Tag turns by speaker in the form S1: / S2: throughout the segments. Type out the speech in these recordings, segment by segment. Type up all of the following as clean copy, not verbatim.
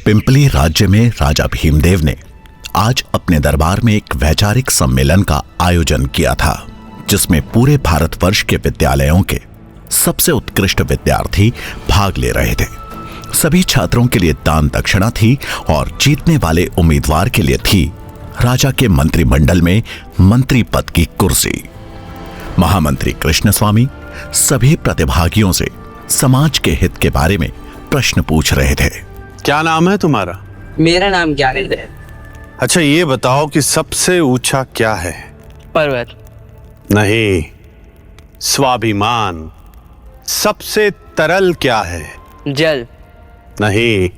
S1: Pimply राज्य में राजा भीमदेव ने आज अपने दरबार में एक वैचारिक सम्मेलन का आयोजन किया था, जिसमें पूरे भारतवर्ष के विद्यालयों के सबसे उत्कृष्ट विद्यार्थी भाग ले रहे थे। सभी छात्रों के लिए दान दक्षिणा थी और जीतने वाले उम्मीदवार के लिए थी राजा के मंत्रिमंडल में मंत्री पद की कुर्सी। महामंत्री कृष्णस्वामी सभी प्रतिभागियों से समाज के हित के बारे में प्रश्न पूछ रहे थे।
S2: क्या नाम है तुम्हारा?
S3: मेरा नाम ज्ञानेंद्र है।
S2: अच्छा, ये बताओ कि सबसे ऊंचा क्या है?
S3: पर्वत।
S2: नहीं, स्वाभिमान। सबसे तरल क्या है?
S3: जल।
S2: नहीं,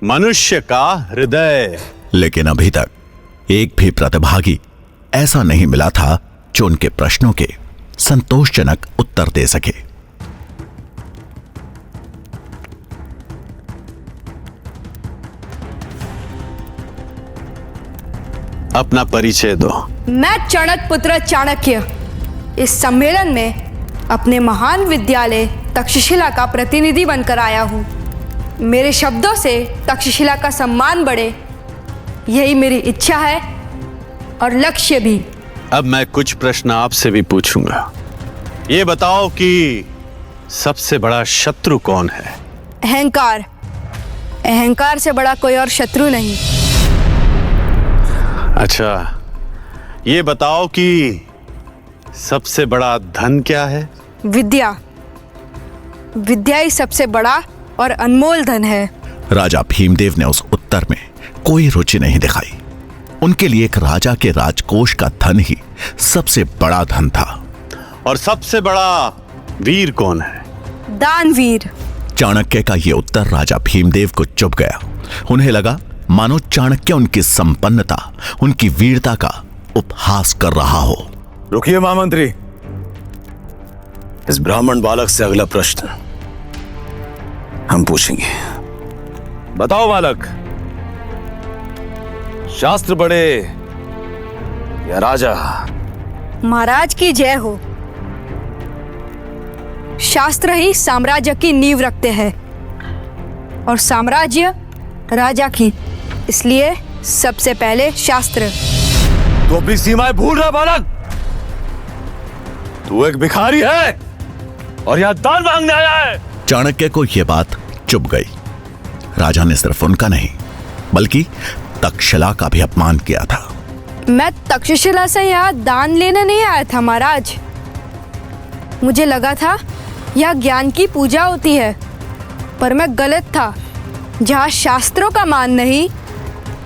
S2: मनुष्य का हृदय।
S1: लेकिन अभी तक एक भी प्रतिभागी ऐसा नहीं मिला था जो उनके प्रश्नों के संतोषजनक उत्तर दे सके।
S2: अपना परिचय दो।
S4: मैं चाणक्य पुत्र चाणक्य इस सम्मेलन में अपने महान विद्यालय तक्षशिला का प्रतिनिधि बनकर आया हूँ। मेरे शब्दों से तक्षशिला का सम्मान बढ़े, यही मेरी इच्छा है और लक्ष्य भी।
S2: अब मैं कुछ प्रश्न आपसे भी पूछूंगा। ये बताओ कि सबसे बड़ा शत्रु कौन है?
S4: अहंकार। अहंकार से बड़ा कोई और शत्रु नहीं।
S2: अच्छा, ये बताओ कि सबसे बड़ा धन क्या है?
S4: विद्या। विद्या ही सबसे बड़ा और अनमोल धन है।
S1: राजा भीमदेव ने उस उत्तर में कोई रुचि नहीं दिखाई। उनके लिए एक राजा के राजकोष का धन ही सबसे बड़ा धन था।
S2: और सबसे बड़ा वीर कौन है?
S4: दानवीर।
S1: चाणक्य का यह उत्तर राजा भीमदेव को चुभ गया। उन्हें लगा मानो चाणक्य उनकी संपन्नता, उनकी वीरता का उपहास कर रहा हो।
S5: रुकिए महामंत्री, इस ब्राह्मण बालक से अगला प्रश्न हम पूछेंगे। बताओ बालक, शास्त्र बड़े या राजा?
S4: महाराज की जय हो। शास्त्र ही साम्राज्य की नींव रखते हैं और साम्राज्य राजा की, इसलिए सबसे पहले शास्त्र।
S5: तू अपनी सीमाएं भूल रहा बालक। तू एक भिखारी है और यहां दान मांगने आया है।
S1: चाणक्य को यह बात चुभ गई। राजा ने सिर्फ उनका नहीं बल्कि तक्षशिला का भी अपमान किया था।
S4: मैं तक्षशिला से यहाँ दान लेने नहीं आया था महाराज। मुझे लगा था यह ज्ञान की पूजा होती है, पर मैं गलत था। जहाँ शास्त्रों का मान नहीं,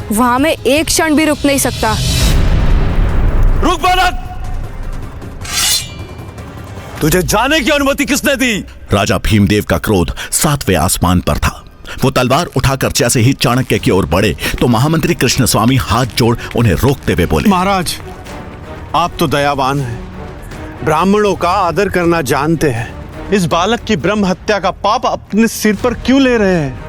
S4: वहां मैं एक क्षण भी रुक नहीं सकता।
S5: रुक बालक, तुझे जाने की अनुमति किसने दी?
S1: राजा भीमदेव का क्रोध 7वें आसमान पर था। वो तलवार उठाकर जैसे ही चाणक्य की ओर बढ़े तो महामंत्री कृष्णस्वामी हाथ जोड़ उन्हें रोकते हुए बोले,
S2: महाराज, आप तो दयावान हैं, ब्राह्मणों का आदर करना जानते हैं। इस बालक की ब्रह्म हत्या का पाप अपने सिर पर क्यों ले रहे हैं?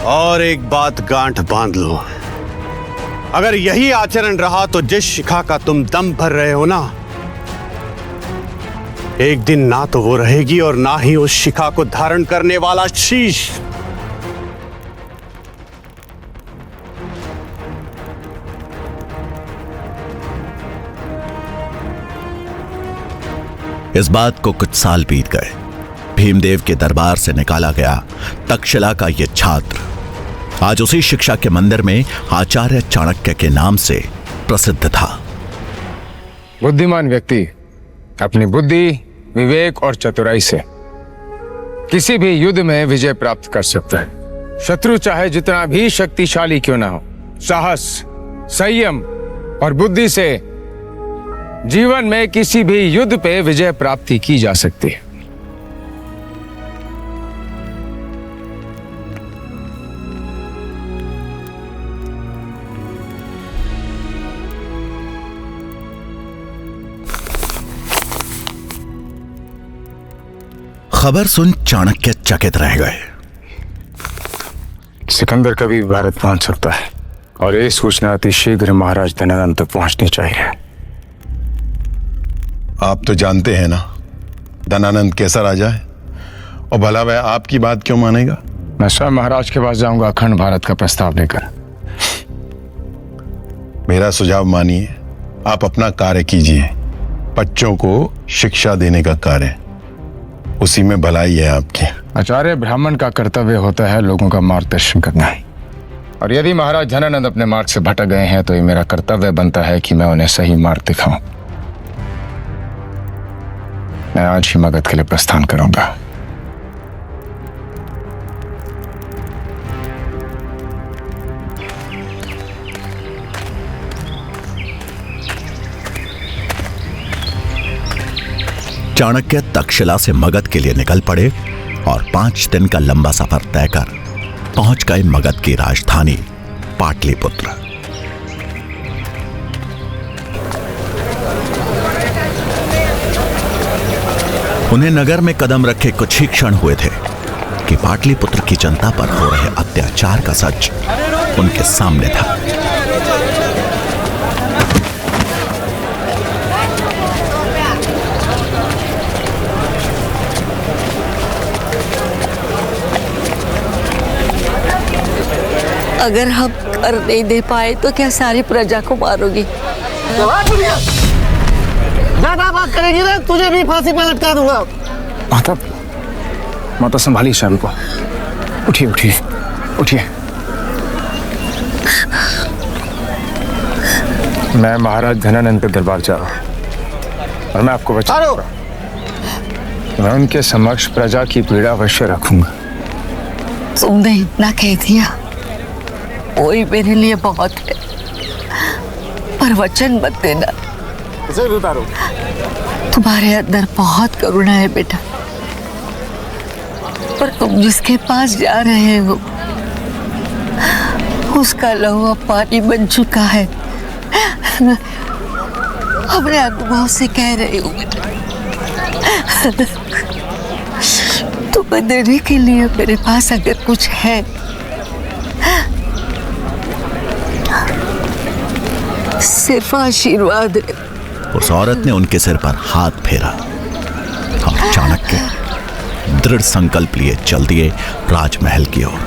S2: और एक बात गांठ बांध लो, अगर यही आचरण रहा तो जिस शिखा का तुम दम भर रहे हो ना, एक दिन ना तो वो रहेगी और ना ही उस शिखा को धारण करने वाला शीश।
S1: इस बात को कुछ साल बीत गए। भीमदेव के दरबार से निकाला गया तक्षशिला का यह छात्र आज उसी शिक्षा के मंदिर में आचार्य चाणक्य के नाम से प्रसिद्ध था।
S6: बुद्धिमान व्यक्ति अपनी बुद्धि, विवेक और चतुराई से किसी भी युद्ध में विजय प्राप्त कर सकता है। शत्रु चाहे जितना भी शक्तिशाली क्यों ना हो, साहस, संयम और बुद्धि से जीवन में किसी भी युद्ध पे विजय प्राप्ति की जा सकती है।
S1: खबर सुन चाणक्य चकित रह गए।
S6: सिकंदर कभी भारत पहुंच सकता है और ये सूचना अति शीघ्र महाराज धनानंद तक पहुंचनी चाहिए।
S7: आप तो जानते हैं ना धनानंद कैसा राजा है, और भला वह आपकी बात क्यों मानेगा?
S6: मैं स्वयं महाराज के पास जाऊंगा अखंड भारत का प्रस्ताव लेकर।
S7: मेरा सुझाव मानिए, आप अपना कार्य कीजिए। बच्चों को शिक्षा देने का कार्य, उसी में भलाई है आपकी।
S6: आचार्य ब्राह्मण का कर्तव्य होता है लोगों का मार्गदर्शन करना, और यदि महाराज धनानंद अपने मार्ग से भटक गए हैं तो ये मेरा कर्तव्य बनता है कि मैं उन्हें सही मार्ग दिखाऊं। मैं आज ही मगध के लिए प्रस्थान करूंगा।
S1: चाणक्य तक्षशिला से मगध के लिए निकल पड़े और 5 दिन का लंबा सफर तय कर पहुंच गए मगध की राजधानी पाटलिपुत्र। उन्हें नगर में कदम रखे कुछ ही क्षण हुए थे कि पाटलिपुत्र की जनता पर हो रहे अत्याचार का सच उनके सामने था।
S8: अगर हम कर नहीं दे पाए तो क्या सारी प्रजा को मारोगी?
S9: ज्यादा बात करेगी ना तुझे भी फांसी पर लटका दूंगा।
S6: माता, माता संभालिए श्याम को। उठिए उठिए उठिए। मैं महाराज धनानंद के दरबार जा रहा हूं और मैं आपको बचा लूंगा। मैं उनके समक्ष प्रजा की पीड़ा अवश्य रखूंगा।
S8: तुमने इतना कह दिया, वही मेरे लिए बहुत है, पर वचन मत देना। तुम्हारे अंदर बहुत करुणा है बेटा, पर तुम जिसके पास जा रहे हो उसका लहू अब पानी बन चुका है। अपने अनुभव से कह रही हूँ बेटा, तुम्हें देने के लिए मेरे पास अगर कुछ है सिर्फ आशीर्वाद है।
S1: उस औरत ने उनके सिर पर हाथ फेरा और चाणक्य दृढ़ संकल्प लिए चल दिए राजमहल की ओर।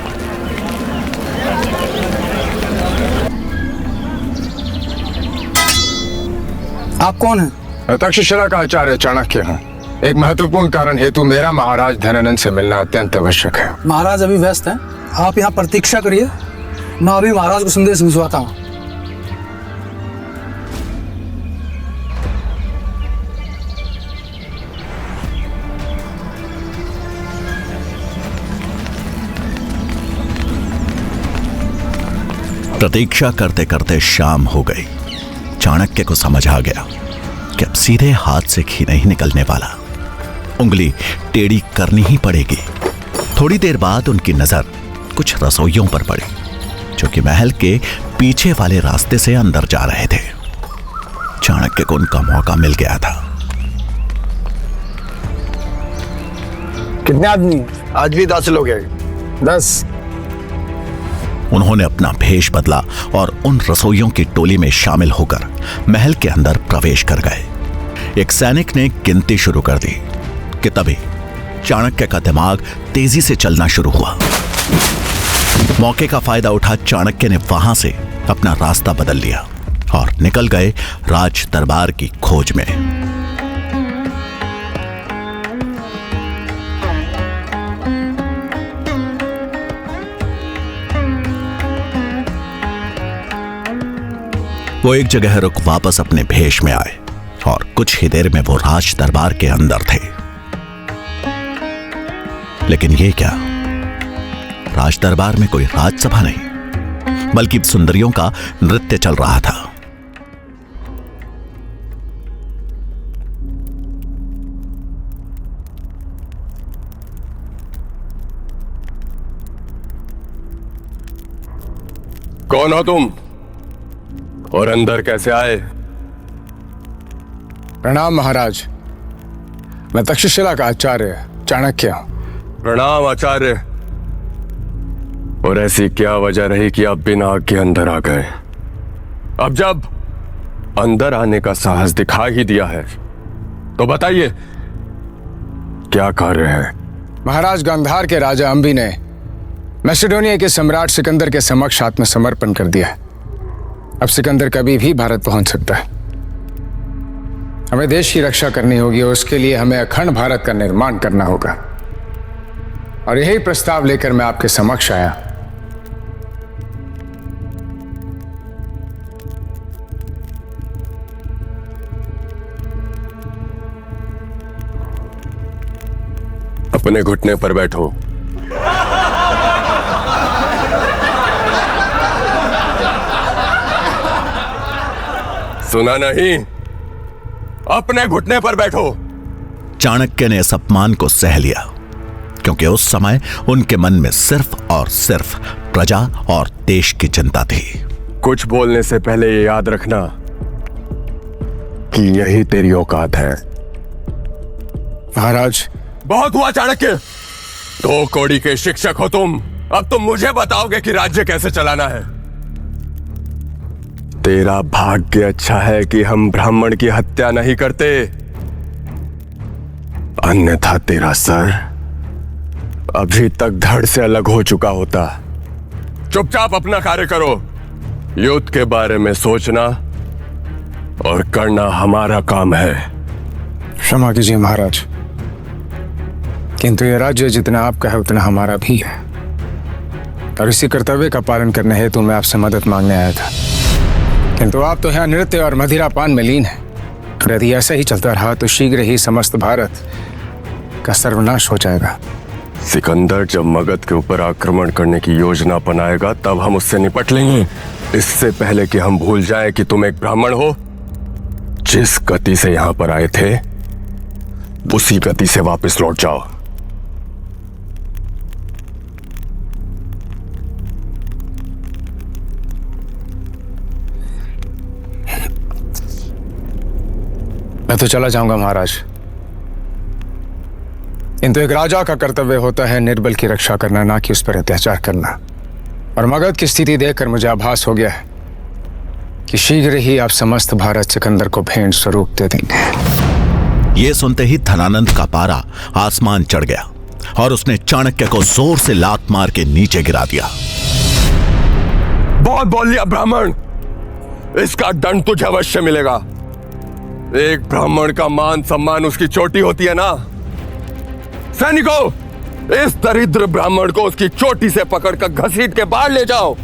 S9: आप कौन हैं?
S6: मैं तक्षशिला का आचार्य चाणक्य हूँ। एक महत्वपूर्ण कारण हेतु मेरा महाराज धनानंद से मिलना अत्यंत आवश्यक है।
S9: महाराज अभी व्यस्त हैं, आप यहाँ प्रतीक्षा करिए, मैं अभी महाराज को संदेश भिजवाता हूँ।
S1: प्रतीक्षा करते करते शाम हो गई। चाणक्य को समझ आ गया कि अब सीधे हाथ से घी नहीं निकलने वाला, उंगली टेढ़ी करनी ही पड़ेगी। थोड़ी देर बाद उनकी नजर कुछ रसोइयों पर पड़ी जो कि महल के पीछे वाले रास्ते से अंदर जा रहे थे। चाणक्य को उनका मौका मिल गया था।
S9: कितने आदमी?
S5: आज भी 10 लोग हैं।
S9: 10।
S1: उन्होंने अपना भेष बदला और उन रसोइयों की टोली में शामिल होकर महल के अंदर प्रवेश कर गए। एक सैनिक ने गिनती शुरू कर दी कि तभी चाणक्य का दिमाग तेजी से चलना शुरू हुआ। मौके का फायदा उठा चाणक्य ने वहां से अपना रास्ता बदल लिया और निकल गए राज दरबार की खोज में। वो एक जगह रुक वापस अपने भेष में आए और कुछ ही देर में वो राज दरबार के अंदर थे। लेकिन ये क्या, राज दरबार में कोई राजसभा नहीं बल्कि सुंदरियों का नृत्य चल रहा था।
S10: कौन हो तुम और अंदर कैसे आए?
S6: प्रणाम महाराज, मैं तक्षशिला का आचार्य चाणक्य हूं।
S10: प्रणाम आचार्य। और ऐसी क्या वजह रही कि आप बिना आज्ञा अंदर आ गए? अब जब अंदर आने का साहस दिखा ही दिया है तो बताइए क्या कार्य है?
S6: महाराज गांधार के राजा अंबी ने मैसेडोनिया के सम्राट सिकंदर के समक्ष आत्मसमर्पण कर दिया। अब सिकंदर कभी भी भारत पहुंच सकता है। हमें देश की रक्षा करनी होगी और उसके लिए हमें अखंड भारत का निर्माण करना होगा। और यही प्रस्ताव लेकर मैं आपके समक्ष आया।
S10: अपने घुटने पर बैठो। सुना नहीं? अपने घुटने पर बैठो।
S1: चाणक्य ने इस अपमान को सह लिया, क्योंकि उस समय उनके मन में सिर्फ और सिर्फ प्रजा और देश की चिंता थी।
S10: कुछ बोलने से पहले ये याद रखना कि यही तेरी औकात है।
S6: महाराज,
S10: बहुत हुआ चाणक्य। 2 कौड़ी के शिक्षक हो तुम। अब तुम मुझे बताओगे कि राज्य कैसे चलाना है। तेरा भाग्य अच्छा है कि हम ब्राह्मण की हत्या नहीं करते, अन्यथा तेरा सर अभी तक धड़ से अलग हो चुका होता। चुपचाप अपना कार्य करो। युद्ध के बारे में सोचना और करना हमारा काम है।
S6: क्षमा कीजिए महाराज, किंतु यह राज्य जितना आपका है उतना हमारा भी है, और इसी कर्तव्य का पालन करने हेतु मैं आपसे मदद मांगने आया था। किंतु आप तो यहाँ नृत्य और मदिरापान में लीन हैं। और यदि ऐसा ही चलता रहा तो शीघ्र ही समस्त भारत का सर्वनाश हो जाएगा।
S10: सिकंदर जब मगध के ऊपर आक्रमण करने की योजना बनाएगा तब हम उससे निपट लेंगे। इससे पहले कि हम भूल जाएं कि तुम एक ब्राह्मण हो, जिस गति से यहां पर आए थे उसी गति से वापस लौट जाओ।
S6: मैं तो चला जाऊंगा महाराज, किंतु एक राजा का कर्तव्य होता है निर्बल की रक्षा करना, ना कि उस पर अत्याचार करना। और मगध की स्थिति देखकर मुझे आभास हो गया है कि शीघ्र ही आप समस्त भारत सिकंदर को भेंट स्वरूप दे देंगे।
S1: यह सुनते ही धनानंद का पारा आसमान चढ़ गया और उसने चाणक्य को जोर से लात मार के नीचे गिरा दिया।
S10: बहुत बोल लिया ब्राह्मण, इसका दंड तुझे अवश्य मिलेगा। एक ब्राह्मण का मान सम्मान उसकी चोटी होती है ना। सैनिकों, इस दरिद्र ब्राह्मण को उसकी चोटी से पकड़कर घसीट के बाहर ले जाओ।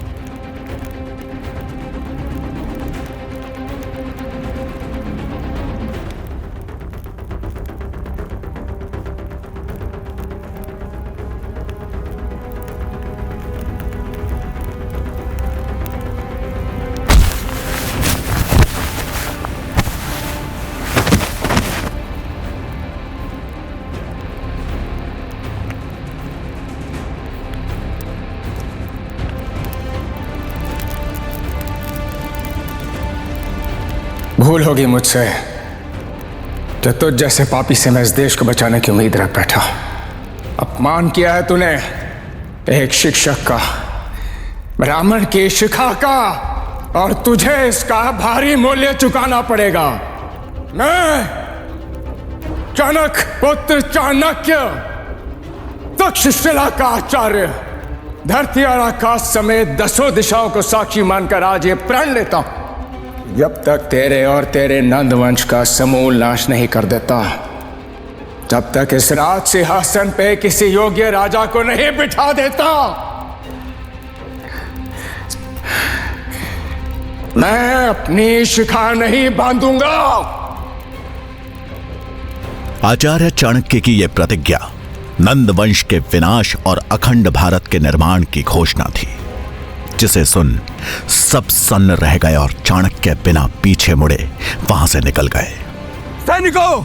S6: भूल होगी मुझसे जो तुझ जैसे पापी से मैं इस देश को बचाने की उम्मीद रख बैठा। अपमान किया है तूने एक शिक्षक का, ब्राह्मण की शिखा का, और तुझे इसका भारी मूल्य चुकाना पड़ेगा। मैं चाणक्य पुत्र चाणक्य, तक्षशिला का आचार्य, धरती और आकाश समेत 10 दिशाओं को साक्षी मानकर आज ये प्रण लेता हूं, जब तक तेरे और तेरे नंद वंश का समूल नाश नहीं कर देता, तब तक इस राज सिंहासन पे किसी योग्य राजा को नहीं बिठा देता। मैं अपनी शिखा नहीं बांधूंगा।
S1: आचार्य चाणक्य की यह प्रतिज्ञा नंद वंश के विनाश और अखंड भारत के निर्माण की घोषणा थी, जिसे सुन सब सन्न रह गए और चाणक्य बिना पीछे मुड़े वहां से निकल गए।
S10: सैनिकों,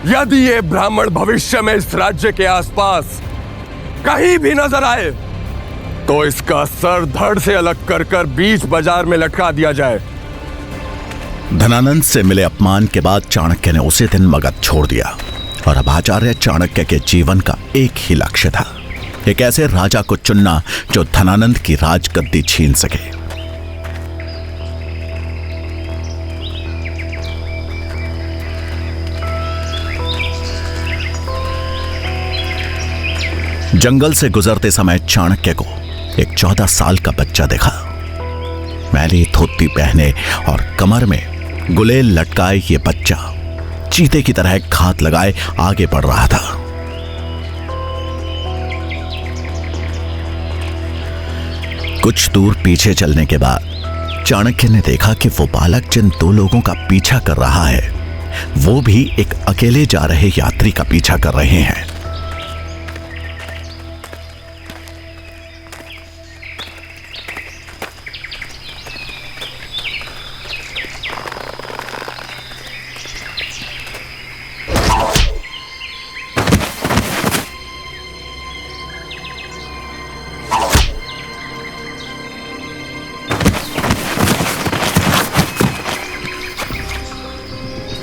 S10: यदि ये ब्राह्मण भविष्य में इस राज्य के आसपास कहीं भी नजर आए तो इसका सर धड़ से अलग कर बीच बाजार में लटका दिया जाए।
S1: धनानंद से मिले अपमान के बाद चाणक्य ने उसी दिन मगध छोड़ दिया, और अब आचार्य चाणक्य के जीवन का एक ही लक्ष्य था, एक ऐसे राजा को चुनना जो धनानंद की राजगद्दी छीन सके। जंगल से गुजरते समय चाणक्य को एक 14 साल का बच्चा देखा। मैली धोती पहने और कमर में गुलेल लटकाए ये बच्चा चीते की तरह घात लगाए आगे बढ़ रहा था। कुछ दूर पीछे चलने के बाद चाणक्य ने देखा कि वो बालक जिन 2 लोगों का पीछा कर रहा है वो भी एक अकेले जा रहे यात्री का पीछा कर रहे हैं।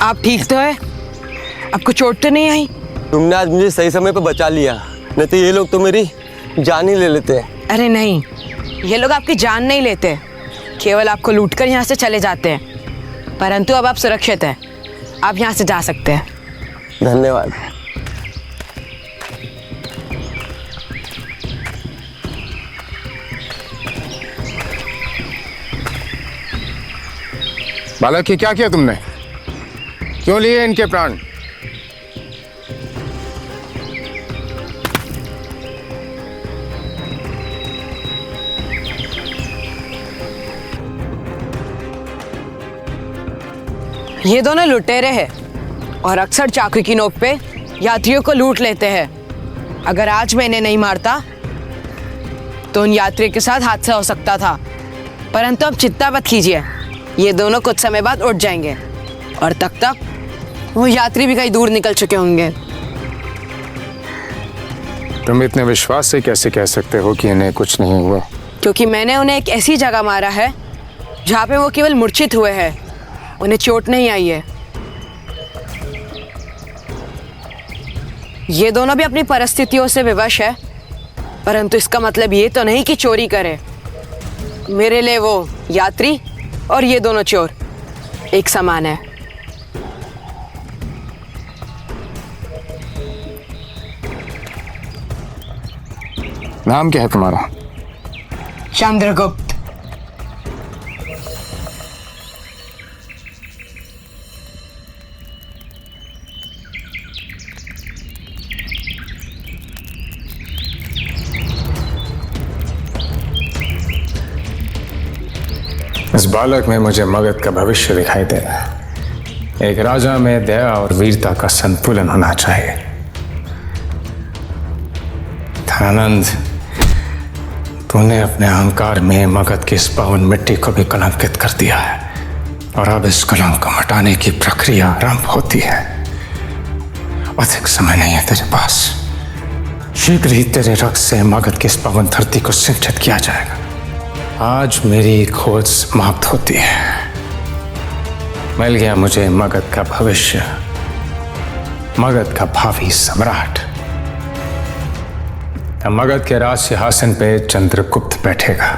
S11: आप ठीक तो है? आपको चोट तो नहीं आई?
S3: तुमने आज मुझे सही समय पर बचा लिया, नहीं तो ये लोग तो मेरी जान ही ले लेते।
S11: अरे नहीं, ये लोग आपकी जान नहीं लेते, केवल आपको लूटकर यहाँ से चले जाते हैं। परंतु अब आप सुरक्षित हैं, आप यहाँ से जा सकते हैं।
S3: धन्यवाद।
S6: बालक ये क्या किया तुमने? क्यों लिए इनके प्राण?
S11: ये दोनों लुटेरे हैं और अक्सर चाकू की नोक पे यात्रियों को लूट लेते हैं। अगर आज मैं इन्हें नहीं मारता तो उन यात्रियों के साथ हादसा हो सकता था। परंतु अब चिंता मत कीजिए, ये दोनों कुछ समय बाद उठ जाएंगे और तक वो यात्री भी कहीं दूर निकल चुके होंगे।
S6: तुम इतने विश्वास से कैसे कह सकते हो कि इन्हें कुछ नहीं हुआ?
S11: क्योंकि मैंने उन्हें एक ऐसी जगह मारा है जहाँ पे वो केवल मूर्छित हुए हैं, उन्हें चोट नहीं आई है। ये दोनों भी अपनी परिस्थितियों से विवश है, परंतु इसका मतलब ये तो नहीं कि चोरी करे। मेरे लिए वो यात्री और ये दोनों चोर एक समान है।
S6: नाम क्या है तुम्हारा?
S11: चंद्रगुप्त।
S6: इस बालक में मुझे मगध का भविष्य दिखाई दे रहा है। एक राजा में दया और वीरता का संतुलन होना चाहिए। धनानंद, तूने अपने अहंकार में मगध की इस पावन मिट्टी को भी कलंकित कर दिया है और अब इस कलंक को हटाने की प्रक्रिया आरंभ होती है। अधिक समय नहीं है तेरे पास, शीघ्र ही तेरे रक्त से मगध की इस पावन धरती को सिंचित किया जाएगा। आज मेरी खोज समाप्त होती है। मिल गया मुझे मगध का भविष्य, मगध का भावी सम्राट। मगध के राज सिंहासन पे चंद्रगुप्त बैठेगा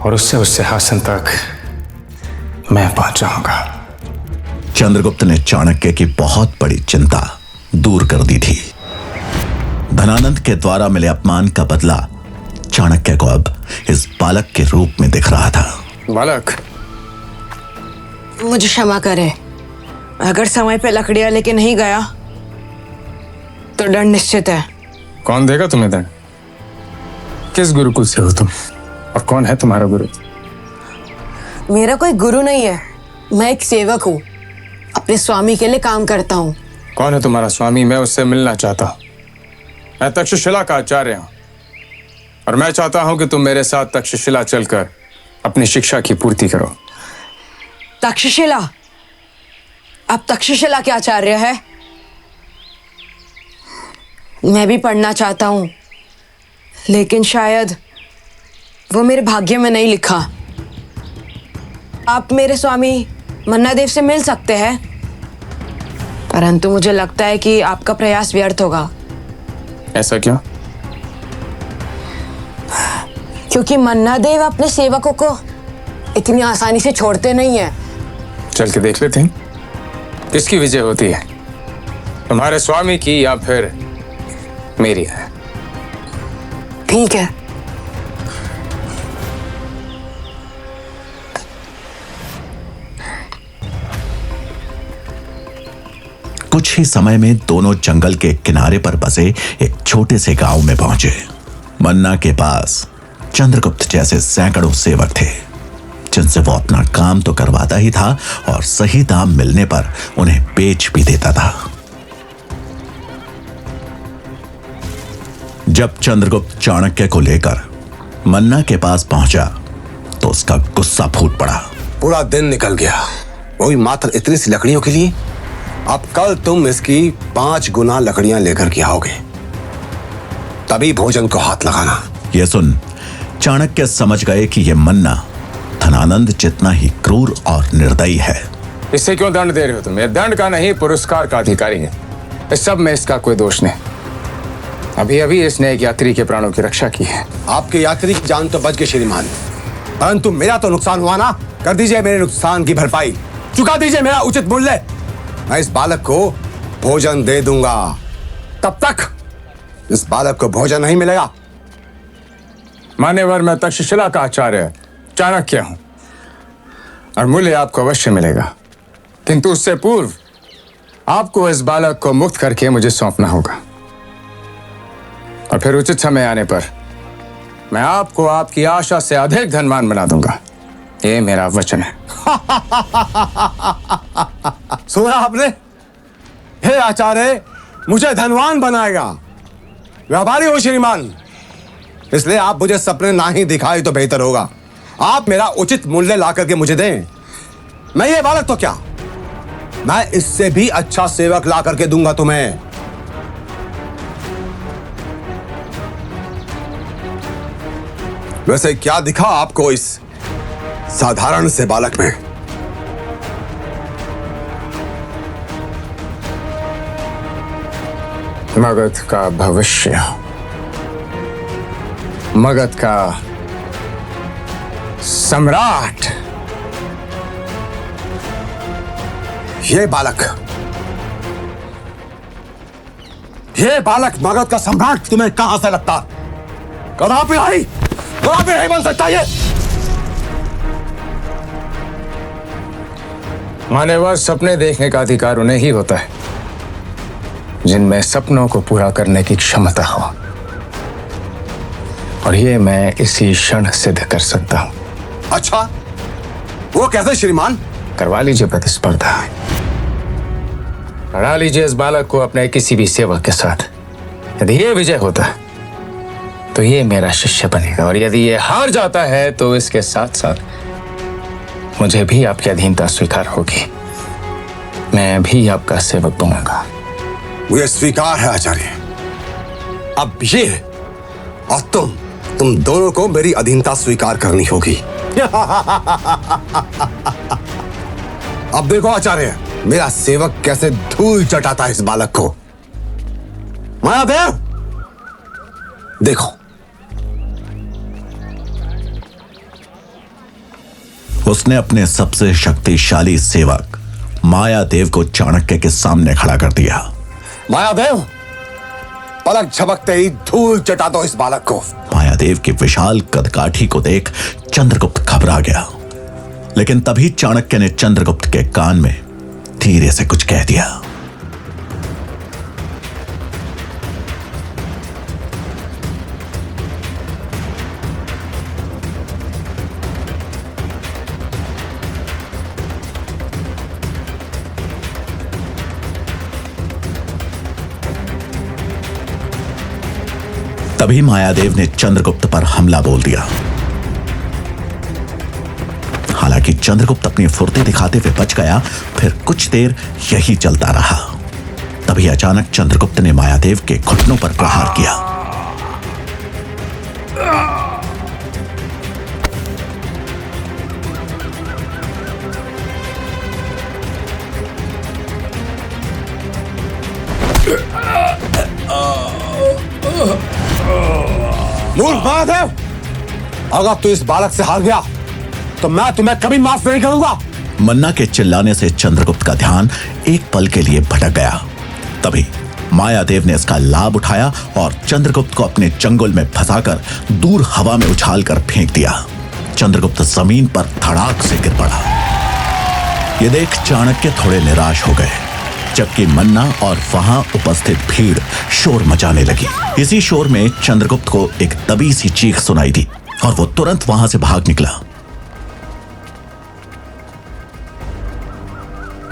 S6: और उससे उस सिंहासन तक मैं पहुंचाऊंगा।
S1: चंद्रगुप्त ने चाणक्य की बहुत बड़ी चिंता दूर कर दी थी। धनानंद के द्वारा मिले अपमान का बदला चाणक्य को अब इस बालक के रूप में दिख रहा था।
S6: बालक,
S11: मुझे क्षमा करे, अगर समय पे लकड़ियां लेके नहीं गया तो दंड निश्चित है।
S6: कौन देगा तुम्हें दंड? किस गुरुकुल से हो तुम और कौन है तुम्हारा गुरु?
S11: मेरा कोई गुरु नहीं है, मैं एक सेवक हूँ, अपने स्वामी के लिए काम करता हूँ।
S6: कौन है तुम्हारा स्वामी? मैं उससे मिलना चाहता हूँ। मैं तक्षशिला का आचार्य हूँ और मैं चाहता हूं कि तुम मेरे साथ तक्षशिला चलकर अपनी शिक्षा की पूर्ति करो।
S11: तक्षशिला? अब तक्षशिला के आचार्य है? मैं भी पढ़ना चाहता हूं, लेकिन शायद वो मेरे भाग्य में नहीं लिखा। आप मेरे स्वामी मन्नादेव से मिल सकते हैं, परंतु मुझे लगता है कि आपका प्रयास व्यर्थ होगा।
S6: ऐसा क्यों?
S11: क्योंकि मन्नादेव अपने सेवकों को इतनी आसानी से छोड़ते नहीं है।
S6: चल के देख लेते हैं किसकी विजय होती है, तुम्हारे स्वामी की या फिर मेरी है।
S11: ठीक है।
S1: कुछ ही समय में दोनों जंगल के किनारे पर बसे एक छोटे से गांव में पहुंचे। मन्ना के पास चंद्रगुप्त जैसे सैकड़ों सेवक थे, जिनसे वो अपना काम तो करवाता ही था और सही दाम मिलने पर उन्हें बेच भी देता था। जब चंद्रगुप्त चाणक्य को लेकर मन्ना के पास पहुंचा तो उसका गुस्सा फूट पड़ा।
S5: पूरा दिन निकल गया, वही मात्र इतनी सी लकड़ियों के लिए। अब कल तुम इसकी 5 गुना लकड़ियां लेकर के आओगे, तभी भोजन को हाथ लगाना।
S1: यह सुन चाणक्य समझ गए कि यह मन्ना धनानंद जितना ही क्रूर और निर्दयी है।
S6: इससे क्यों दंड दे रहे हो तुम? ये दंड का नहीं, पुरस्कार का अधिकारी है। इस सब में इसका कोई दोष नहीं। अभी अभी इसने एक यात्री के प्राणों की रक्षा की है।
S5: आपके यात्री की जान तो बच गई श्रीमान, परंतु मेरा तो नुकसान हुआ ना। कर दीजिए मेरे नुकसान की भरपाई, चुका दीजिए मेरा उचित मूल्य। मैं इस बालक को भोजन दे दूंगा, तब तक इस बालक को भोजन नहीं मिलेगा।
S6: मान्यवर, मैं तक्षशिला का आचार्य चाणक्य हूं और मूल्य आपको अवश्य मिलेगा, किंतु उससे पूर्व आपको इस बालक को मुक्त करके मुझे सौंपना होगा, और फिर उचित समय आने पर मैं आपको आपकी आशा से अधिक धनवान बना दूंगा। ये मेरा वचन है।
S5: सुना आपने? हे आचार्य, मुझे धनवान बनाएगा। व्यापारी हो श्रीमान, इसलिए आप मुझे सपने ना ही दिखाए तो बेहतर होगा। आप मेरा उचित मूल्य ला करके मुझे दें। मैं ये बालक तो क्या, मैं इससे भी अच्छा सेवक ला करके दूंगा तुम्हें। वैसे क्या दिखा आपको इस साधारण से बालक में?
S6: मगध का भविष्य, मगध का सम्राट।
S5: ये बालक मगध का सम्राट तुम्हें कहां से लगता? कदापि नहीं बन सकता ये।
S6: मान्यवर, सपने देखने का अधिकार उन्हें ही होता है जिनमें सपनों को पूरा करने की क्षमता हो, और ये मैं इसी क्षण सिद्ध कर सकता हूं।
S5: अच्छा, वो कैसे श्रीमान?
S6: करवा लीजिए प्रतिस्पर्धा, लड़ा लीजिए इस बालक को अपने किसी भी सेवक के साथ। यदि ये विजय होता है तो ये मेरा शिष्य बनेगा, और यदि ये हार जाता है तो इसके साथ साथ मुझे भी आपकी अधीनता स्वीकार होगी। मैं भी आपका सेवक बनूंगा।
S5: मुझे स्वीकार है आचार्य। अब ये और तुम दोनों को मेरी अधीनता स्वीकार करनी होगी। अब देखो आचार्य, मेरा सेवक कैसे धूल चटाता है इस बालक को। मायादेव, देखो।
S1: उसने अपने सबसे शक्तिशाली सेवक मायादेव को चाणक्य के सामने खड़ा कर दिया।
S5: मायादेव, पलक झपकते ही धूल चटा दो इस बालक को।
S1: मायादेव की विशाल कदकाठी को देख चंद्रगुप्त घबरा गया, लेकिन तभी चाणक्य ने चंद्रगुप्त के कान में धीरे से कुछ कह दिया। तभी मायादेव ने चंद्रगुप्त पर हमला बोल दिया। हालांकि चंद्रगुप्त अपनी फुर्ती दिखाते हुए बच गया। फिर कुछ देर यही चलता रहा। तभी अचानक चंद्रगुप्त ने मायादेव के घुटनों पर प्रहार किया।
S5: मूर्ख मायादेव, अगर तू इस बालक से हार गया तो मैं तुम्हें कभी माफ नहीं करूंगा।
S1: मन्ना के चिल्लाने से चंद्रगुप्त का ध्यान एक पल के लिए भटक गया। तभी मायादेव ने इसका लाभ उठाया और चंद्रगुप्त को अपने चंगुल में फंसाकर दूर हवा में उछालकर फेंक दिया। चंद्रगुप्त जमीन पर धड़ाक से गिर पड़ा। यह देख चाणक्य थोड़े निराश हो गए, जबकि मन्ना और वहां उपस्थित भीड़ शोर मचाने लगी। इसी शोर में चंद्रगुप्त को एक दबी सी चीख सुनाई दी और वो तुरंत वहां से भाग निकला।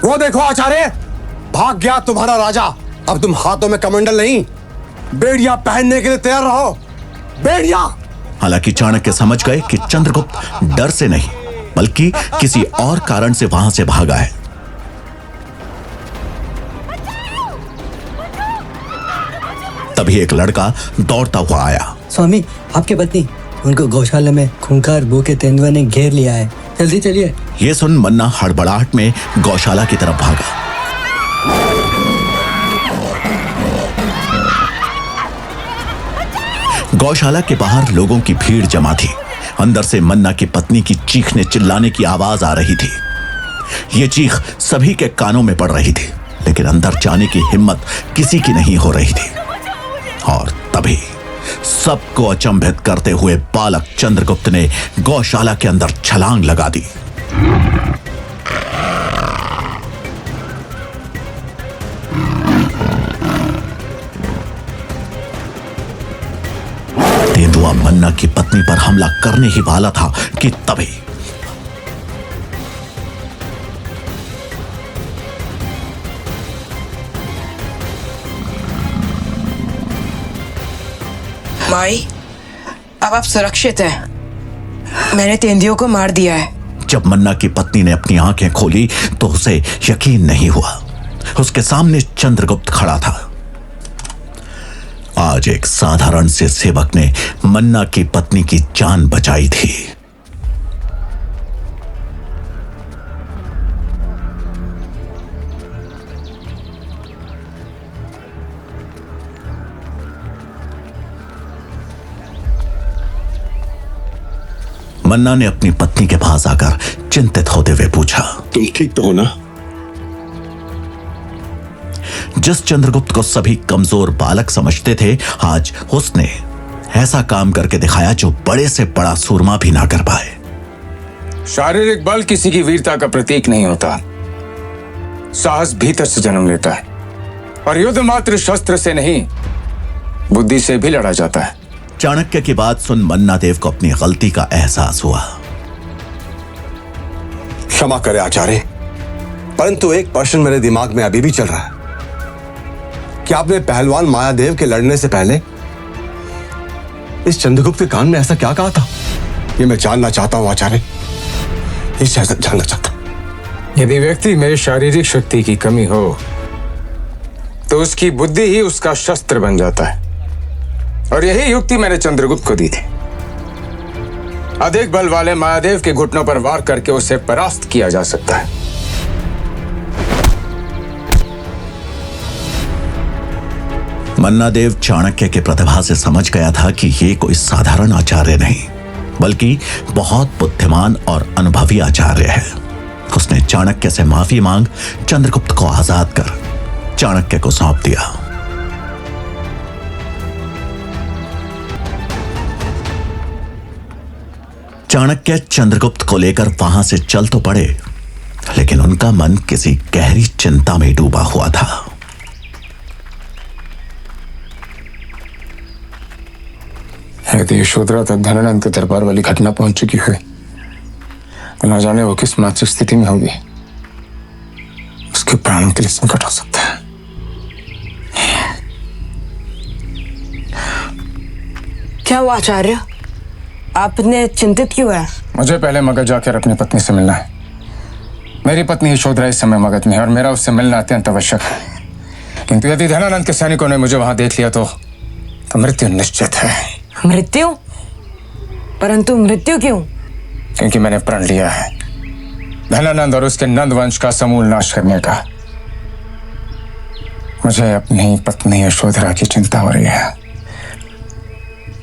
S5: वो देखो आचार्य, भाग गया तुम्हारा राजा। अब तुम हाथों में कमंडल नहीं, बेड़िया पहनने के लिए तैयार रहो। बेड़िया।
S1: हालांकि चाणक्य समझ गए कि चंद्रगुप्त डर से नहीं बल्कि किसी और कारण से वहां से भागा है। तभी एक लड़का दौड़ता हुआ आया।
S12: स्वामी, आपकी पत्नी, उनको गौशाला में खूंखार भूखे तेंदुए ने घेर लिया है, जल्दी चलिए।
S1: ये सुन मन्ना हड़बड़ाहट में गौशाला की तरफ भागा। गौशाला के बाहर लोगों की भीड़ जमा थी। अंदर से मन्ना की पत्नी की चीखने चिल्लाने की आवाज आ रही थी। ये चीख सभी के कानों में पड़ रही थी, लेकिन अंदर जाने की हिम्मत किसी की नहीं हो रही थी। और तभी सबको अचंभित करते हुए बालक चंद्रगुप्त ने गौशाला के अंदर छलांग लगा दी। तेंदुआ मन्ना की पत्नी पर हमला करने ही वाला था कि तभी
S11: माई, अब आप सुरक्षित हैं। मैंने तेंदुओं को मार दिया है।
S1: जब मन्ना की पत्नी ने अपनी आंखें खोली तो उसे यकीन नहीं हुआ। उसके सामने चंद्रगुप्त खड़ा था। आज एक साधारण से सेवक ने मन्ना की पत्नी की जान बचाई थी। मन्ना ने अपनी पत्नी के पास आकर चिंतित होते हुए पूछा,
S2: तुम ठीक तो हो ना?
S1: जिस चंद्रगुप्त को सभी कमजोर बालक समझते थे, आज उसने ऐसा काम करके दिखाया जो बड़े से बड़ा सूरमा भी ना कर पाए।
S6: शारीरिक बल किसी की वीरता का प्रतीक नहीं होता। साहस भीतर से जन्म लेता है और युद्ध मात्र शस्त्र से नहीं, बुद्धि से भी लड़ा जाता है।
S1: चाणक्य की बात सुन मन्ना देव को अपनी गलती का एहसास हुआ।
S5: क्षमा करे आचार्य, परंतु एक प्रश्न मेरे दिमाग में अभी भी चल रहा है। क्या आपने पहलवान मायादेव के लड़ने से पहले इस चंद्रगुप्त के कान में ऐसा क्या कहा था? ये मैं जानना चाहता हूं आचार्य, ये जानना चाहता हूं।
S6: यदि व्यक्ति में शारीरिक शक्ति की कमी हो तो उसकी बुद्धि ही उसका शस्त्र बन जाता है, और यही युक्ति मैंने चंद्रगुप्त को दी थी। अधिक बल वाले मायादेव के घुटनों पर वार करके उसे परास्त किया जा सकता है।
S1: मन्ना देव चाणक्य के प्रतिभा से समझ गया था कि ये कोई साधारण आचार्य नहीं बल्कि बहुत बुद्धिमान और अनुभवी आचार्य है। उसने चाणक्य से माफी मांग चंद्रगुप्त को आजाद कर चाणक्य को सौंप दिया। चाणक्य चंद्रगुप्त को लेकर वहां से चल तो पड़े, लेकिन उनका मन किसी गहरी चिंता में डूबा हुआ था।
S6: यदि यशोधरा तक धनानंद के दरबार वाली घटना पहुंच चुकी है तो न जाने वो किस मानसिक स्थिति में होगी। उसके प्राणों के लिए संकट हो सकता है।
S11: क्या हुआ आचार्य? आपने चिंतित क्यों है?
S6: मुझे पहले मगध जाकर अपनी पत्नी से मिलना है। मेरी पत्नी यशोधरा इस समय मगध में है और मेरा उससे मिलना अत्यंत आवश्यक है। किंतु यदि धनानंद के सैनिकों ने मुझे वहां देख लिया तो मृत्यु निश्चित है।
S11: मृत्यु? परंतु मृत्यु क्यों?
S6: क्योंकि मैंने प्रण लिया है धनानंद और उसके नंद वंश का समूल नाश करने का। मुझे अपनी पत्नी यशोधरा की चिंता हो रही है।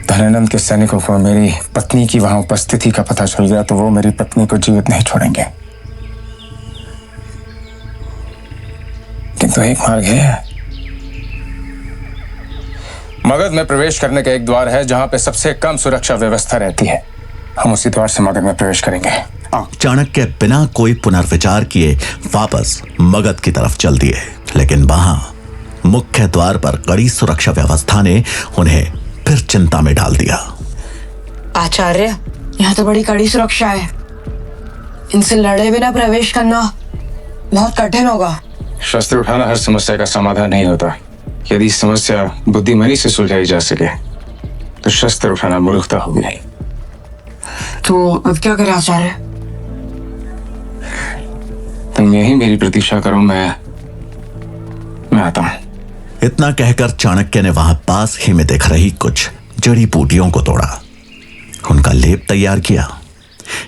S6: धनानंद के सैनिकों को मेरी पत्नी की वहां उपस्थिति का पता चल गया तो वो मेरी पत्नी को जीवित नहीं छोड़ेंगे। किंतु एक मार्ग है, मगध में प्रवेश करने का एक द्वार है जहां पे सबसे कम सुरक्षा व्यवस्था रहती है। हम उसी द्वार से मगध में प्रवेश करेंगे।
S1: चाणक्य बिना कोई पुनर्विचार किए वापस मगध की तरफ चल दिए, लेकिन वहां मुख्य द्वार पर कड़ी सुरक्षा व्यवस्था ने उन्हें फिर चिंता में डाल दिया।
S11: आचार्य, यहाँ तो बड़ी कड़ी सुरक्षा है, इनसे लड़े बिना प्रवेश करना बहुत कठिन होगा।
S6: शस्त्र उठाना हर समस्या का समाधान नहीं होता। यदि समस्या बुद्धिमानी से सुलझाई जा सके तो शस्त्र उठाना मूर्खता होगी।
S11: तो अब क्या करें आचार्य?
S6: तुम यही मेरी प्रतीक्षा करो, मैं आता हूं।
S1: इतना कहकर चाणक्य ने वहां पास ही में दिख रही कुछ जड़ी बूटियों को तोड़ा, उनका लेप तैयार किया।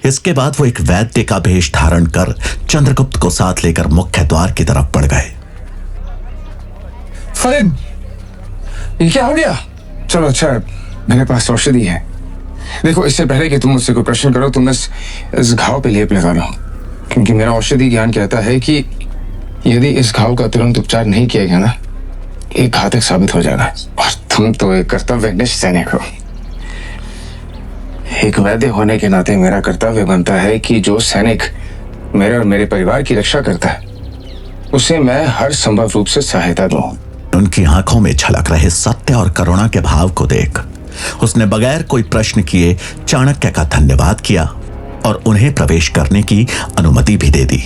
S1: इसके बाद वो एक वैद्य का भेष धारण कर चंद्रगुप्त को साथ लेकर मुख्य द्वार की तरफ बढ़ गए।
S6: फरीद, ये क्या हो गया? चलो अच्छा, मेरे पास औषधि है। देखो, इससे पहले कि तुम मुझसे कोई प्रश्न करो, तुम इस घाव पे लेप लगा लो, क्योंकि मेरा औषधि ज्ञान कहता है कि यदि इस घाव का तुरंत उपचार नहीं किया गया ना, ये घातक साबित हो जाएगा। और तुम तो एक कर्तव्यनिष्ठ सैनिक हो। एक वैद्य होने के नाते मेरा कर्तव्य बनता है कि जो सैनिक मेरे और मेरे परिवार की रक्षा करता है उसे मैं हर संभव रूप से सहायता दूं।
S1: उनकी आंखों में झलक रहे सत्य और करुणा के भाव को देख उसने बगैर कोई प्रश्न किए चाणक्य का धन्यवाद किया और उन्हें प्रवेश करने की अनुमति भी दे दी।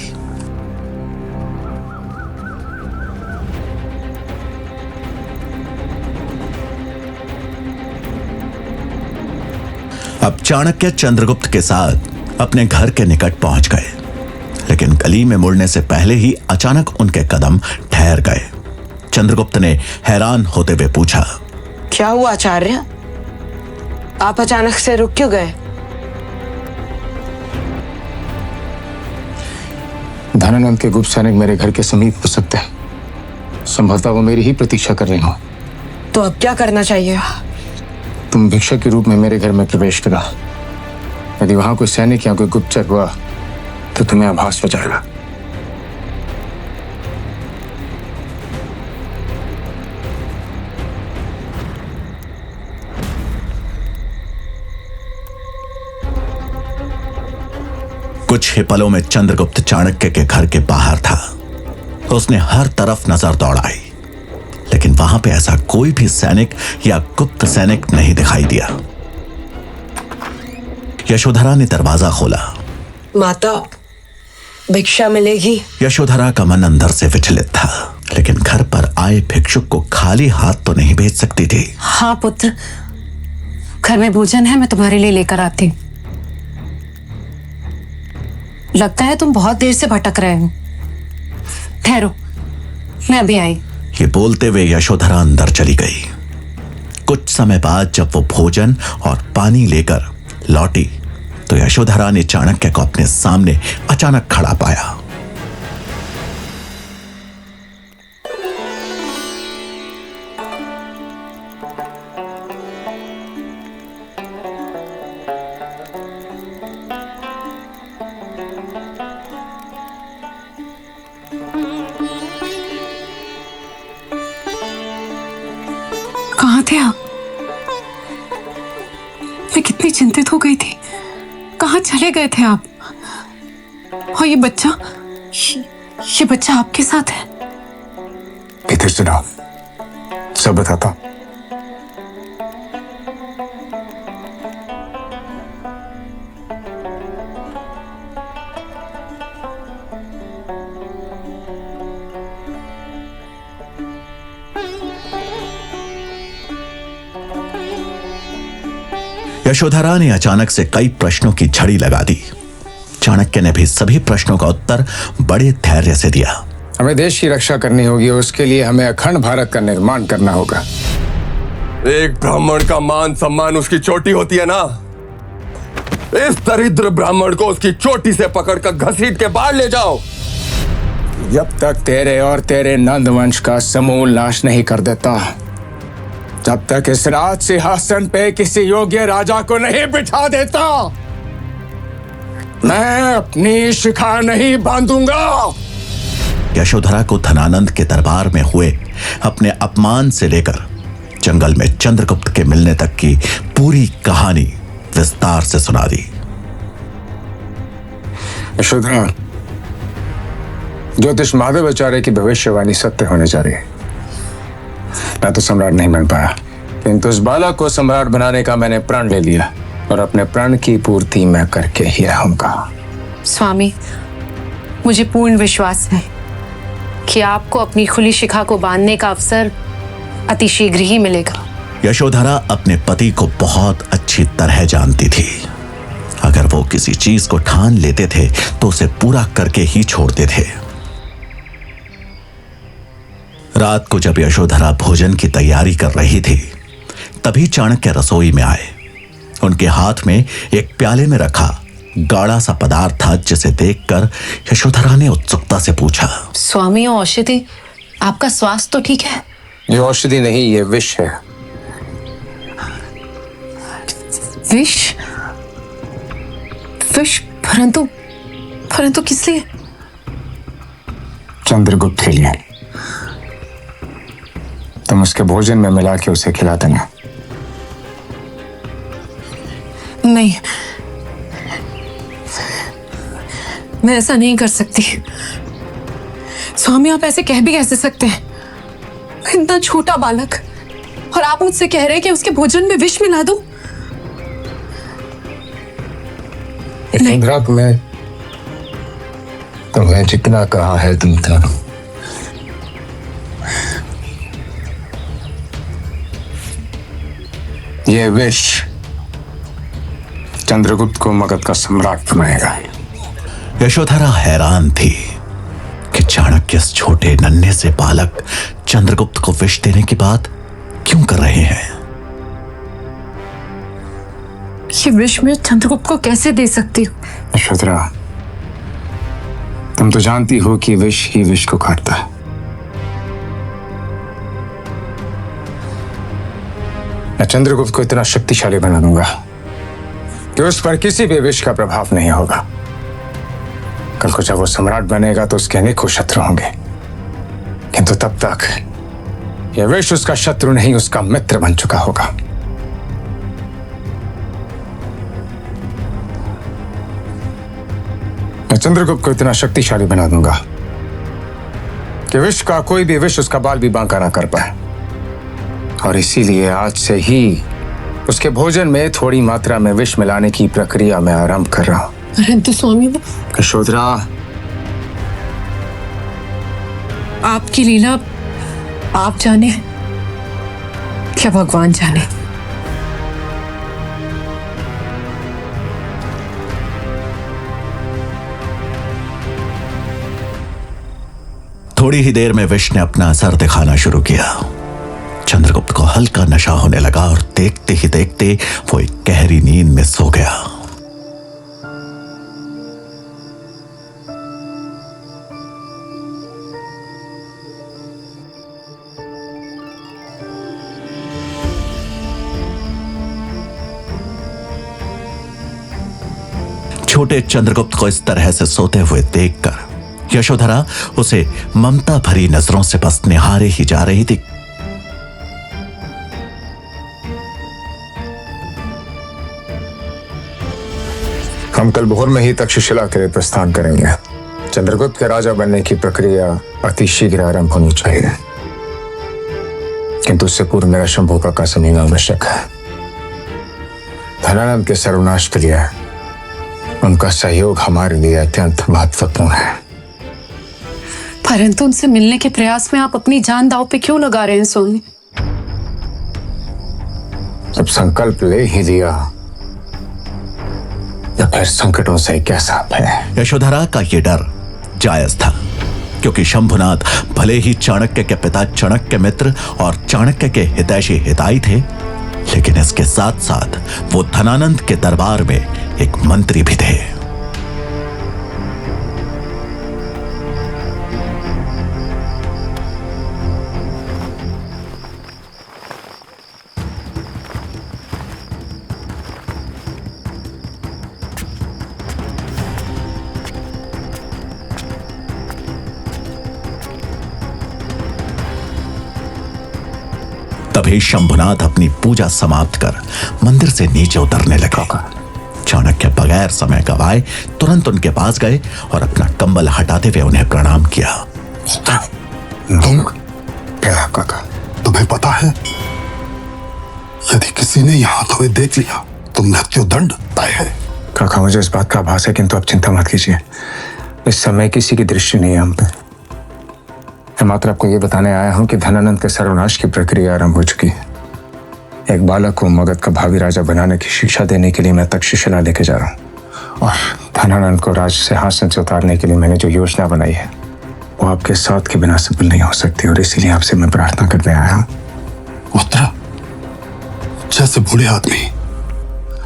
S1: अब चाणक्य चंद्रगुप्त के साथ अपने घर के निकट पहुंच गए, लेकिन गली में मुड़ने से पहले ही अचानक उनके कदम ठहर गए। चंद्रगुप्त ने हैरान होते हुए पूछा,
S11: क्या हुआ आचार्य? आप अचानक से रुक क्यों गए?
S6: धनानंद के गुप्त सैनिक मेरे घर के समीप हो सकते हैं। संभवतः वो मेरी ही प्रतीक्षा कर रही हो।
S11: तो अब क्या करना चाहिए?
S6: तुम भिक्षक के रूप में मेरे घर में प्रवेश करा। यदि वहां कोई सैनिक या कोई गुप्तचर हुआ तो तुम्हें आभास हो जाएगा।
S1: कुछ ही पलों में चंद्रगुप्त चाणक्य के घर के बाहर था। उसने हर तरफ नजर दौड़ाई, लेकिन वहां पे ऐसा कोई भी सैनिक या गुप्त सैनिक नहीं दिखाई दिया। यशोधरा ने दरवाजा खोला।
S11: माता, भिक्षा मिलेगी?
S1: यशोधरा का मन अंदर से विचलित था, लेकिन घर पर आए भिक्षुक को खाली हाथ तो नहीं भेज सकती थी।
S8: हाँ पुत्र, घर में भोजन है, मैं तुम्हारे लिए लेकर आती। लगता है तुम बहुत देर से भटक रहे हो। ठहरो, मैं अभी आई।
S1: ये बोलते हुए यशोधरा अंदर चली गई। कुछ समय बाद जब वो भोजन और पानी लेकर लौटी तो यशोधरा ने चाणक्य को अपने सामने अचानक खड़ा पाया।
S8: कहाँ थे आप? मैं कितनी चिंतित हो गई थी। कहाँ चले गए थे आप? और ये बच्चा आपके साथ है?
S6: भीतर से आओ, सब बताता हूं।
S1: यशोधरा ने अचानक से कई प्रश्नों की झड़ी लगा दी। चाणक्य ने भी सभी प्रश्नों का उत्तर बड़े धैर्य से दिया।
S6: हमें देश की रक्षा करनी होगी और उसके लिए हमें अखंड भारत का निर्माण करना होगा।
S10: एक ब्राह्मण का मान सम्मान उसकी चोटी होती है ना। इस दरिद्र ब्राह्मण को उसकी चोटी से पकड़कर घसीट के बाहर ले जाओ।
S6: जब तक तेरे और तेरे नंद वंश का समूल नाश नहीं कर देता, तब तक इस राज सिंहासन पे किसी योग्य राजा को नहीं बिठा देता। मैं अपनी शिखा नहीं बांधूंगा।
S1: यशोधरा को धनानंद के दरबार में हुए अपने अपमान से लेकर जंगल में चंद्रगुप्त के मिलने तक की पूरी कहानी विस्तार से सुना दी।
S6: यशोधरा, ज्योतिष महादेवाचार्य की भविष्यवाणी सत्य होने जा रही है। मैं तो सम्राट नहीं बन पाया, किंतु इस बालक को सम्राट बनाने का मैंने प्रण ले लिया और अपने प्रण की पूर्ति मैं करके ही रहूंगा।
S8: स्वामी, मुझे पूर्ण विश्वास है कि आपको अपनी खुली शिखा को बांधने का अवसर अति शीघ्र ही मिलेगा।
S1: यशोधरा अपने पति को बहुत अच्छी तरह जानती थी। अगर वो किसी चीज को ठान लेते थे तो उसे पूरा करके ही छोड़ते थे। रात को जब यशोधरा भोजन की तैयारी कर रही थी, तभी चाणक्य रसोई में आए। उनके हाथ में एक प्याले में रखा गाढ़ा सा पदार्थ था, जिसे देखकर यशोधरा ने उत्सुकता से पूछा,
S8: स्वामी, औषधि, आपका स्वास्थ्य तो ठीक है?
S6: ये औषधि नहीं, ये विष है।
S8: विष? विष? परंतु किस लिए?
S6: चंद्रगुप्त के लिए। तुम उसके भोजन में मिला के उसे खिला देना।
S8: नहीं, मैं ऐसा नहीं कर सकती। स्वामी, आप ऐसे कह भी कैसे सकते हैं? इतना छोटा बालक, और आप मुझसे कह रहे हैं कि उसके भोजन में विष मिला दूं?
S6: यशोधरा, तुम्हें जितना कहा है तुम करो। ये विष चंद्रगुप्त को मगध का सम्राट बनाएगा।
S1: यशोधरा हैरान थी कि चाणक्य इस छोटे नन्हे से बालक चंद्रगुप्त को विष देने की बात क्यों कर रहे हैं।
S8: ये विष मैं चंद्रगुप्त को कैसे दे सकती हूँ?
S6: यशोधरा, तुम तो जानती हो कि विष ही विष को काटता है। मैं चंद्रगुप्त को इतना शक्तिशाली बना दूंगा कि उस पर किसी भी विष का प्रभाव नहीं होगा। कल को जब वो सम्राट बनेगा तो उसके अनेकों शत्रु होंगे, किंतु तब तक यह विष उसका शत्रु नहीं, उसका मित्र बन चुका होगा। मैं चंद्रगुप्त को इतना शक्तिशाली बना दूंगा कि विष का कोई भी विष उसका बाल भी बांका ना कर पाए। और इसीलिए आज से ही उसके भोजन में थोड़ी मात्रा में विष मिलाने की प्रक्रिया मैं आरंभ कर रहा हूं।
S8: परंतु स्वामी,
S6: यशोधरा,
S8: आपकी लीला आप जाने, क्या भगवान जाने।
S1: थोड़ी ही देर में विष ने अपना असर दिखाना शुरू किया। चंद्रगुप्त को हल्का नशा होने लगा और देखते ही देखते वो एक गहरी नींद में सो गया। छोटे चंद्रगुप्त को इस तरह से सोते हुए देखकर यशोधरा उसे ममता भरी नजरों से बस निहारे ही जा रही थी।
S6: हम कल भोर में ही तक्षशिला के लिए प्रस्थान करेंगे। चंद्रगुप्त के राजा बनने की प्रक्रिया अति शीघ्र आरंभ होनी चाहिए, किंतु उससे पूर्व मेरा शंभू का समझना आवश्यक है। धनानंद के सर्वनाश के लिए उनका सहयोग हमारे लिए अत्यंत महत्वपूर्ण है।
S8: परंतु उनसे मिलने के प्रयास में आप अपनी जान दांव पे क्यों लगा रहे हैं स्वामी?
S6: जब संकल्प ले ही लिया तो फिर संकटों से कैसा भय।
S1: यशोधरा का ये डर जायज था, क्योंकि शंभुनाथ भले ही चाणक्य के पिता चाणक्य मित्र और चाणक्य के हितैषी हिताई थे, लेकिन इसके साथ साथ वो धनानंद के दरबार में एक मंत्री भी थे। तभी शंभुनाथ अपनी पूजा समाप्त कर मंदिर से नीचे उतरने लगा। चाणक्य बगैर समय गवाए तुरंत उनके पास गए और अपना कंबल हटाते हुए उन्हें प्रणाम किया।
S5: तुम क्या काका, तुम्हें पता है यदि किसी ने यहाँ तुम्हें देख लिया तो मृत्युदंड तय है।
S6: काका, मुझे इस बात का आभास है, किंतु आप चिंता मत कीजिए। इस समय किसी की दृष्टि नहीं है हम पे। मैं मात्र आपको ये बताने आया हूं कि धनानंद के सर्वनाश की प्रक्रिया आरंभ हो चुकी है। एक बालक को मगध का भावी राजा बनाने की शिक्षा देने के लिए मैं तक्षशिला लेके जा रहा हूँ, और धनानंद को राज सिंहासन से उतारने के लिए मैंने जो योजना बनाई है वो आपके साथ के बिना सफल नहीं हो सकती, और इसीलिए आपसे मैं प्रार्थना करने आया हूँ।
S5: उत्तरा, जैसे बूढ़े आदमी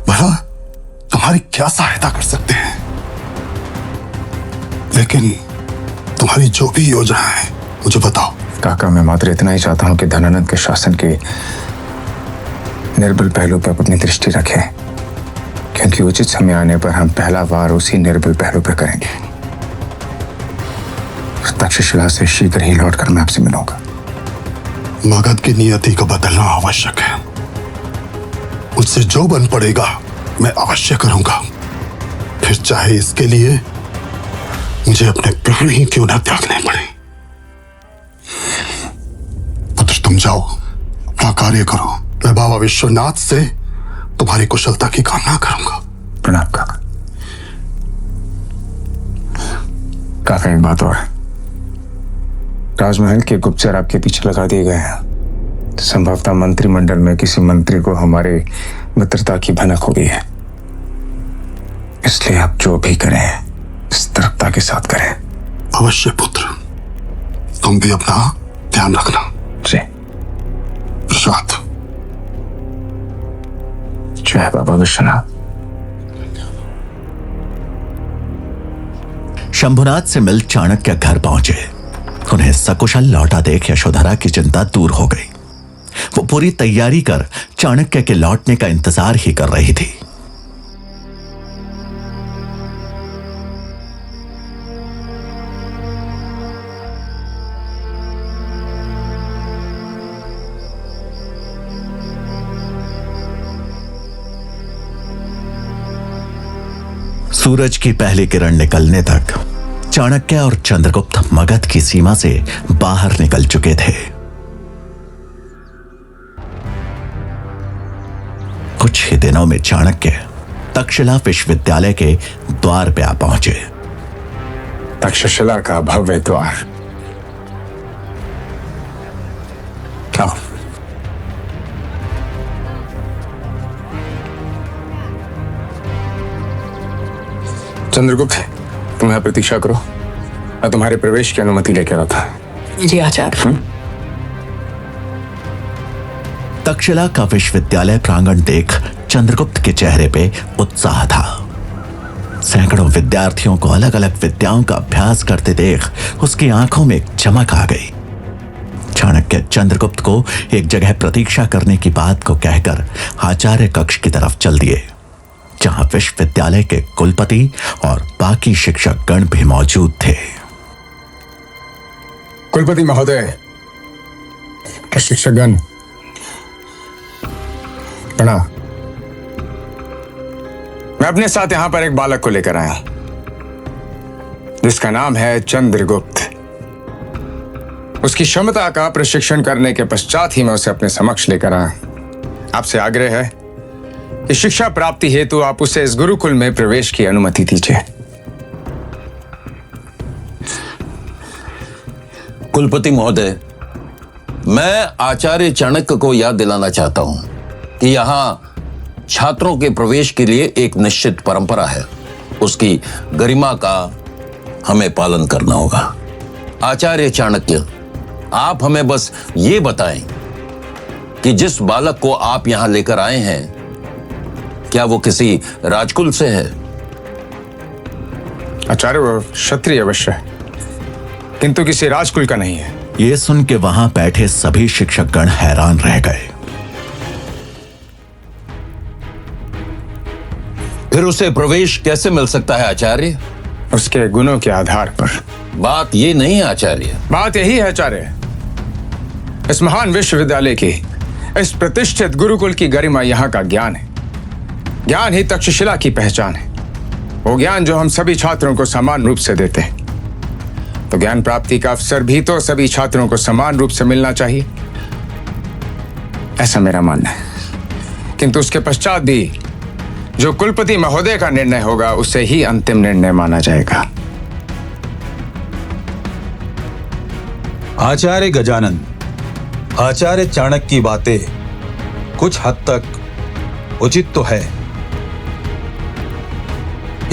S5: भला तुम्हारी क्या सहायता कर सकते हैं, लेकिन तुम्हारी जो भी योजना है मुझे बताओ।
S6: काका, मैं मात्र इतना ही चाहता हूं कि धनानंद के शासन के निर्बल पहलू पर अपनी दृष्टि रखें, क्योंकि उचित समय आने पर हम पहला वार उसी निर्बल पहलू पर करेंगे। तक्षशिला से शीघ्र ही लौटकर मैं आपसे मिलूंगा।
S5: मगध की नियति को बदलना आवश्यक है। मुझसे जो बन पड़ेगा मैं अवश्य करूंगा, फिर चाहे इसके लिए मुझे अपने प्राण ही क्यों न त्यागने पड़े। पुत्र, तुम जाओ, अपना कार्य करो। मैं बाबा विश्वनाथ से तुम्हारी कुशलता की कामना करूंगा।
S6: प्रणाम काका। काका, एक बात और है, राजमहल के गुप्तचर आपके पीछे लगा दिए गए हैं। संभवतः मंत्रिमंडल में किसी मंत्री को हमारे मित्रता की भनक हो गई है, इसलिए आप जो भी करें सतर्कता के साथ करें।
S5: अवश्य पुत्र, तुम भी अपना ध्यान रखना।
S6: जी।
S5: प्रसाद।
S6: जय बाबा विश्वनाथ।
S1: शंभुनाथ से मिल चाणक्य घर पहुंचे। उन्हें सकुशल लौटा देख यशोधरा की चिंता दूर हो गई। वो पूरी तैयारी कर चाणक्य के लौटने का इंतजार ही कर रही थी। सूरज की पहली किरण निकलने तक चाणक्य और चंद्रगुप्त मगध की सीमा से बाहर निकल चुके थे। कुछ ही दिनों में चाणक्य तक्षशिला विश्वविद्यालय के द्वार पे आ पहुंचे।
S6: तक्षशिला का भव्य द्वार। आओ। चंद्रगुप्त, तुम यहाँ प्रतीक्षा करो, मैं तुम्हारे प्रवेश की अनुमति लेकर आता था।
S11: जी आचार्य।
S1: तक्षशिला का विश्वविद्यालय प्रांगण देख चंद्रगुप्त के चेहरे पे उत्साह था। सैकड़ों विद्यार्थियों को अलग अलग विद्याओं का अभ्यास करते देख उसकी आंखों में एक चमक आ गई। चाणक्य चंद्रगुप्त को एक जगह प्रतीक्षा करने की बात को कहकर आचार्य कक्ष की तरफ चल दिए, जहां विश्वविद्यालय के कुलपति और बाकी शिक्षक गण भी मौजूद थे।
S6: कुलपति महोदय, शिक्षकगण, प्रणाम। मैं अपने साथ यहां पर एक बालक को लेकर आया जिसका नाम है चंद्रगुप्त। उसकी क्षमता का प्रशिक्षण करने के पश्चात ही मैं उसे अपने समक्ष लेकर आया। आपसे आग्रह है कि शिक्षा प्राप्ति हेतु आप उसे इस गुरुकुल में प्रवेश की अनुमति दीजिए।
S13: कुलपति महोदय, मैं आचार्य चाणक्य को याद दिलाना चाहता हूं कि यहाँ छात्रों के प्रवेश के लिए एक निश्चित परंपरा है, उसकी गरिमा का हमें पालन करना होगा। आचार्य चाणक्य, आप हमें बस ये बताएं कि जिस बालक को आप यहां लेकर आए हैं, क्या वो किसी राजकुल से है?
S6: आचार्य, वो क्षत्रिय अवश्य है, किंतु किसी राजकुल का नहीं है।
S1: ये सुन के वहां बैठे सभी शिक्षकगण हैरान रह गए।
S13: फिर उसे प्रवेश कैसे मिल सकता है आचार्य?
S6: उसके गुणों के आधार पर।
S13: बात ये नहीं है आचार्य।
S6: बात यही है आचार्य, इस महान विश्वविद्यालय की इस प्रतिष्ठित गुरुकुल की गरिमा यहाँ का ज्ञान है। ज्ञान ही तक्षशिला की पहचान है, वो ज्ञान जो हम सभी छात्रों को समान रूप से देते हैं। तो ज्ञान प्राप्ति का अवसर भी तो सभी छात्रों को समान रूप से मिलना चाहिए, ऐसा मेरा मानना है। किंतु उसके पश्चात भी जो कुलपति महोदय का निर्णय होगा उसे ही अंतिम निर्णय माना जाएगा।
S14: आचार्य गजानन, आचार्य चाणक्य की बातें कुछ हद तक उचित तो है,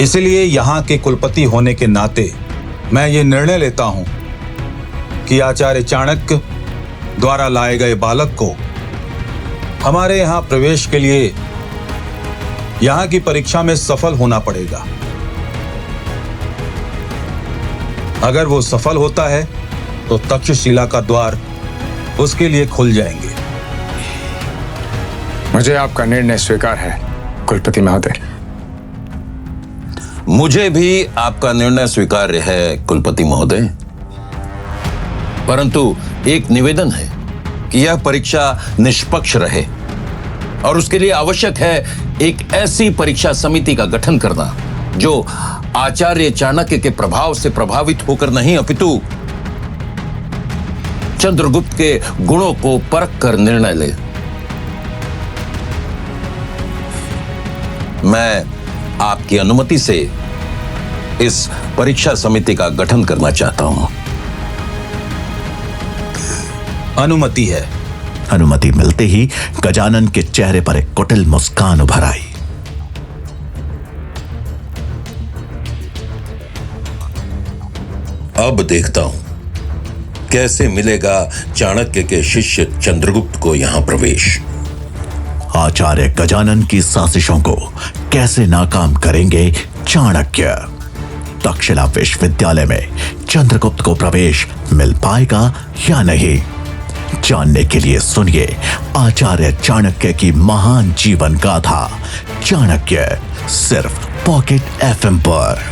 S14: इसलिए यहां के कुलपति होने के नाते मैं ये निर्णय लेता हूं कि आचार्य चाणक्य द्वारा लाए गए बालक को हमारे यहां प्रवेश के लिए यहां की परीक्षा में सफल होना पड़ेगा। अगर वो सफल होता है तो तक्षशिला का द्वार उसके लिए खुल जाएंगे।
S6: मुझे आपका निर्णय स्वीकार है कुलपति महोदय।
S13: मुझे भी आपका निर्णय स्वीकार्य है कुलपति महोदय, परंतु एक निवेदन है कि यह परीक्षा निष्पक्ष रहे और उसके लिए आवश्यक है एक ऐसी परीक्षा समिति का गठन करना जो आचार्य चाणक्य के प्रभाव से प्रभावित होकर नहीं अपितु चंद्रगुप्त के गुणों को परख कर निर्णय ले। मैं आपकी अनुमति से इस परीक्षा समिति का गठन करना चाहता हूं।
S14: अनुमति है।
S1: अनुमति मिलते ही गजानन के चेहरे पर एक कुटिल मुस्कान उभर आई।
S13: अब देखता हूं कैसे मिलेगा चाणक्य के शिष्य चंद्रगुप्त को यहां प्रवेश।
S1: आचार्य गजानन की साजिशों को कैसे नाकाम करेंगे चाणक्य? तक्षशिला विश्वविद्यालय में चंद्रगुप्त को प्रवेश मिल पाएगा या नहीं? जानने के लिए सुनिए आचार्य चाणक्य की महान जीवन गाथा चाणक्य, सिर्फ पॉकेट FM पर।